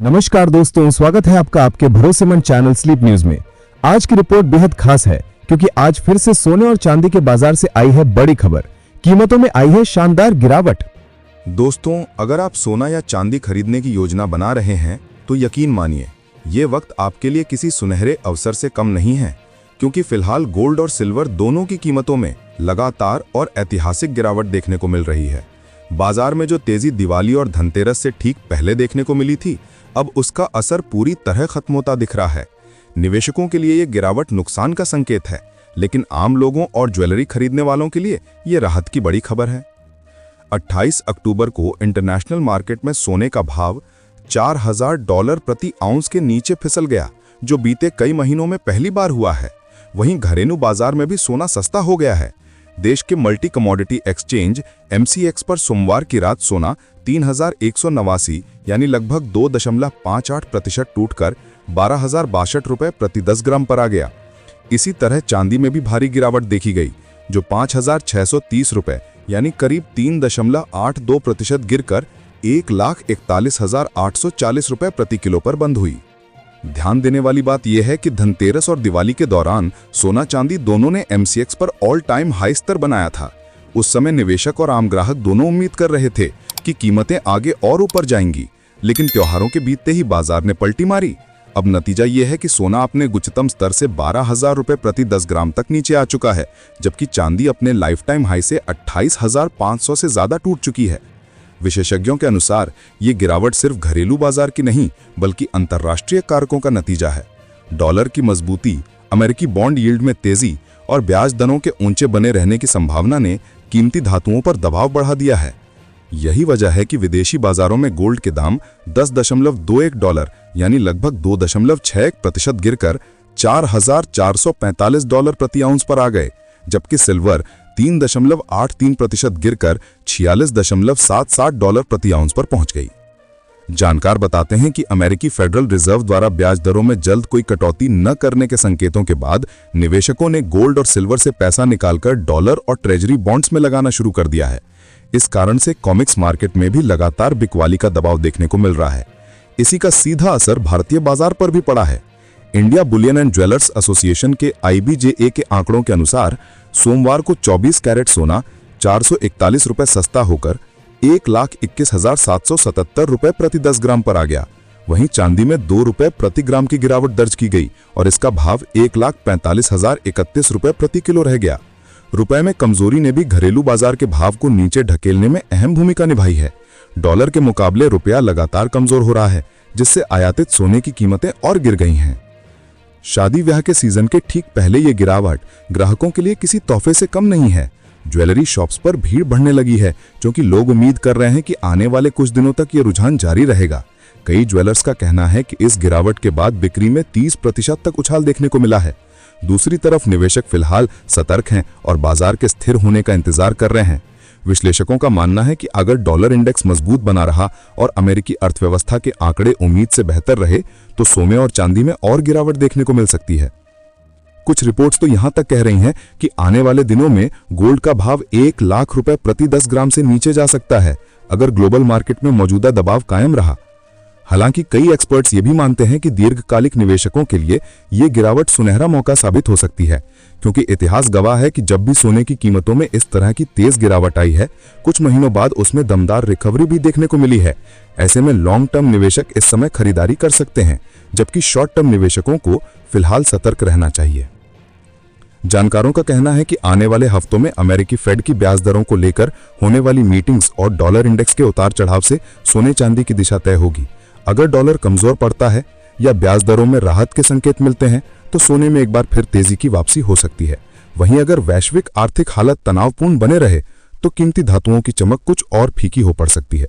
नमस्कार दोस्तों, स्वागत है आपका आपके भरोसेमंद चैनल स्लीप न्यूज में। आज की रिपोर्ट बेहद खास है क्योंकि आज फिर से सोने और चांदी के बाजार से आई है बड़ी खबर। कीमतों में आई है शानदार गिरावट। दोस्तों, अगर आप सोना या चांदी खरीदने की योजना बना रहे हैं तो यकीन मानिए ये वक्त आपके लिए किसी सुनहरे अवसर से कम नहीं है, क्योंकि फिलहाल गोल्ड और सिल्वर दोनों की कीमतों में लगातार और ऐतिहासिक गिरावट देखने को मिल रही है। बाजार में जो तेजी दिवाली और धनतेरस से ठीक पहले देखने को मिली थी, अब उसका असर पूरी तरह खत्म होता दिख रहा है। निवेशकों के लिए यह गिरावट नुकसान का संकेत है, लेकिन आम लोगों और ज्वेलरी खरीदने वालों के लिए यह राहत की बड़ी खबर है। 28 अक्टूबर को इंटरनेशनल मार्केट में सोने का भाव $4000 प्रति आउंस के नीचे फिसल गया, जो बीते कई महीनों में पहली बार हुआ है। वहीं घरेलू बाजार में भी सोना सस्ता हो गया है। देश के मल्टी कमोडिटी एक्सचेंज MCX पर सोमवार की रात सोना 3189 यानी लगभग 2.58% टूटकर 12,062 रुपये प्रति 10 ग्राम पर आ गया। इसी तरह चांदी में भी भारी गिरावट देखी गई, जो 5,630 रुपये यानी करीब 3.82% गिरकर 1,41,840 रुपये प्रति किलो पर बंद हुई। ध्यान देने वाली बात यह है कि धनतेरस और दिवाली के दौरान सोना चांदी दोनों ने MCX पर ऑल टाइम हाई स्तर बनाया था। उस समय निवेशक और आम ग्राहक दोनों उम्मीद कर रहे थे कि कीमतें आगे और ऊपर जाएंगी, लेकिन त्योहारों के बीतते ही बाजार ने पलटी मारी। अब नतीजा यह है कि सोना अपने उच्चतम स्तर से 12,000 रुपये प्रति 10 ग्राम तक नीचे आ चुका है, जबकि चांदी अपने लाइफ टाइम हाई से 28,500 से ज्यादा टूट चुकी है। विशेषज्ञों के अनुसार ये गिरावट सिर्फ घरेलू बाजार की नहीं बल्कि अंतर्राष्ट्रीय कारकों का नतीजा है। डॉलर की मजबूती, अमेरिकी बॉन्ड यील्ड में तेजी और ब्याज दरों के ऊंचे बने रहने की संभावना ने कीमती धातुओं पर दबाव बढ़ा दिया है। यही वजह है कि विदेशी बाजारों में गोल्ड के दाम $10.21 यानी लगभग 2.61% गिरकर $4,445 प्रति आउंस पर आ गए, जबकि सिल्वर 3.83% गिरकर $46.77 प्रति आउंस पर पहुंच गई। जानकार बताते हैं कि अमेरिकी फेडरल रिजर्व द्वारा ब्याज दरों में जल्द कोई कटौती न करने के संकेतों के बाद निवेशकों ने गोल्ड और सिल्वर से पैसा निकालकर डॉलर और ट्रेजरी बॉन्ड्स में लगाना शुरू कर दिया है। इस कारण से कॉमिक्स मार्केट में भी लगातार बिकवाली का दबाव देखने को मिल रहा है। इसी का सीधा असर भारतीय बाजार पर भी पड़ा है। India Boolean and jewellers association के IBJA के आंकड़ों के अनुसार सोमवार को 24 कैरेट सोना 441 रुपये सस्ता होकर 1,21,777 रुपये प्रति 10 ग्राम पर आ गया। वहीं चांदी में 2 रुपये प्रति ग्राम की गिरावट दर्ज की गई और इसका भाव 1,45,031 रुपये प्रति किलो रह गया। रुपए में कमजोरी ने भी घरेलू बाजार के भाव को नीचे ढकेलने में अहम भूमिका निभाई है। डॉलर के मुकाबले रुपया लगातार कमजोर हो रहा है, जिससे आयातित सोने की कीमतें और गिर गई हैं। शादी ब्याह के सीजन के ठीक पहले ये गिरावट ग्राहकों के लिए किसी तोहफे से कम नहीं है। ज्वेलरी शॉप्स पर भीड़ बढ़ने लगी है, क्योंकि लोग उम्मीद कर रहे हैं कि आने वाले कुछ दिनों तक ये रुझान जारी रहेगा। कई ज्वेलर्स का कहना है कि इस गिरावट के बाद बिक्री में 30% तक उछाल देखने को मिला है। दूसरी तरफ निवेशक फिलहाल सतर्क हैं और बाजार के स्थिर होने का इंतजार कर रहे हैं। विश्लेषकों का मानना है कि अगर डॉलर इंडेक्स मजबूत बना रहा और अमेरिकी अर्थव्यवस्था के आंकड़े उम्मीद से बेहतर रहे तो सोने और चांदी में और गिरावट देखने को मिल सकती है। कुछ रिपोर्ट्स तो यहां तक कह रही हैं कि आने वाले दिनों में गोल्ड का भाव 1 लाख रुपए प्रति 10 ग्राम से नीचे जा सकता है, अगर ग्लोबल मार्केट में मौजूदा दबाव कायम रहा। हालांकि कई एक्सपर्ट्स ये भी मानते हैं कि दीर्घकालिक निवेशकों के लिए ये गिरावट सुनहरा मौका साबित हो सकती है, क्योंकि इतिहास गवाह है कि जब भी सोने की कीमतों में इस तरह की तेज गिरावट आई है, कुछ महीनों बाद उसमें दमदार रिकवरी भी देखने को मिली है। ऐसे में लॉन्ग टर्म निवेशक इस समय खरीदारी कर सकते हैं, जबकि शॉर्ट टर्म निवेशकों को फिलहाल सतर्क रहना चाहिए। जानकारों का कहना है कि आने वाले हफ्तों में अमेरिकी फेड की ब्याज दरों को लेकर होने वाली मीटिंग्स और डॉलर इंडेक्स के उतार चढ़ाव से सोने चांदी की दिशा तय होगी। अगर डॉलर कमजोर पड़ता है या ब्याज दरों में राहत के संकेत मिलते हैं तो सोने में एक बार फिर तेजी की वापसी हो सकती है। वहीं अगर वैश्विक आर्थिक हालत तनावपूर्ण बने रहे तो कीमती धातुओं की चमक कुछ और फीकी हो पड़ सकती है।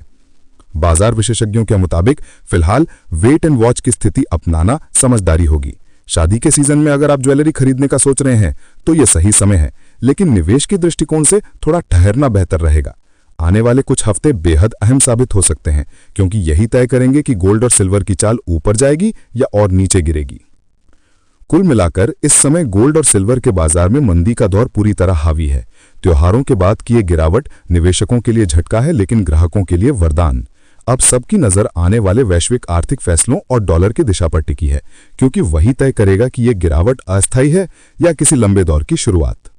बाजार विशेषज्ञों के मुताबिक फिलहाल वेट एंड वॉच की स्थिति अपनाना समझदारी होगी। शादी के सीजन में अगर आप ज्वेलरी खरीदने का सोच रहे हैं तो यह सही समय है, लेकिन निवेश के दृष्टिकोण से थोड़ा ठहरना बेहतर रहेगा। आने वाले कुछ हफ्ते बेहद अहम साबित हो सकते हैं, क्योंकि यही तय करेंगे कि गोल्ड और सिल्वर की चाल ऊपर जाएगी या और नीचे गिरेगी। कुल मिलाकर इस समय गोल्ड और सिल्वर के बाजार में मंदी का दौर पूरी तरह हावी है। त्योहारों के बाद की ये गिरावट निवेशकों के लिए झटका है, लेकिन ग्राहकों के लिए वरदान। अब सबकी नजर आने वाले वैश्विक आर्थिक फैसलों और डॉलर की दिशा पर टिकी है, क्योंकि वही तय करेगा कि ये गिरावट अस्थायी है या किसी लंबे दौर की शुरुआत।